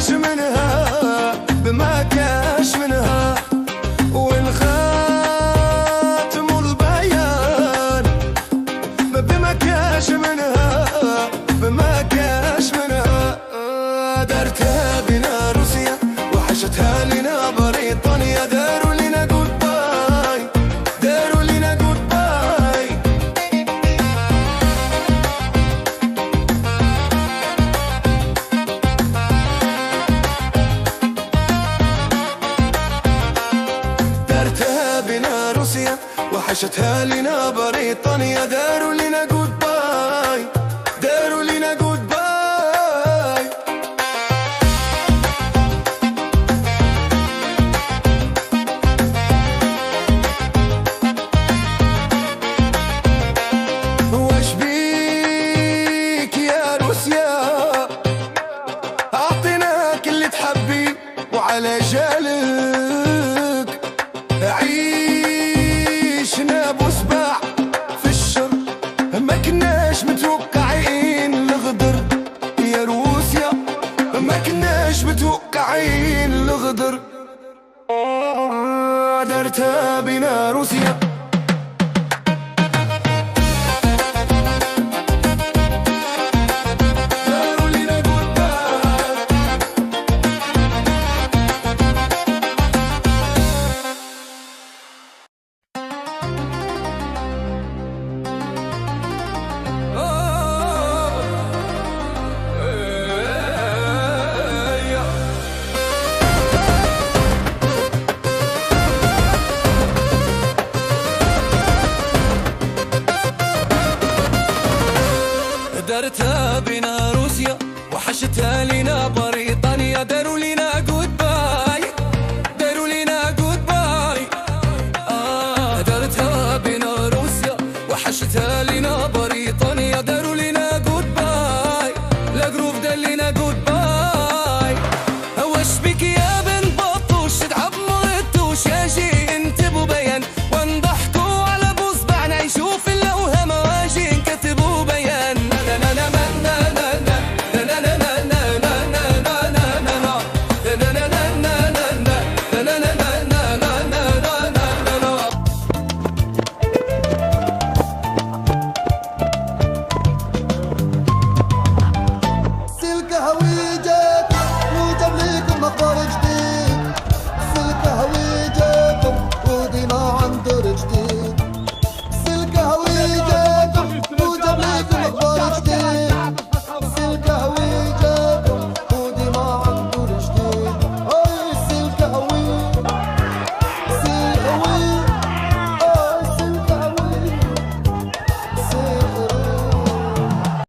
كاش منها بما كاش منها، والخاتم البيان بما كاش منها بما كاش منها. دارتها بنا روسيا وحشتها لنا بريطانيا، داروا لنا جود باي، داروا لنا جود باي. دارتها بنا روسيا وحشتها لنا بريطانيا، داروا لنا جود باي، داروا لنا جود باي. واش بيك يا روسيا، اعطيناك اللي تحبي وعلى جالك عيشنا بوسباع في الشر، ما كناش متوقعين الغدر يا روسيا، ما كناش متوقعين الغدر. دارتها بنا روسيا. دارتها بنا روسيا وحشتها لنا بريطانيا، داروا لنا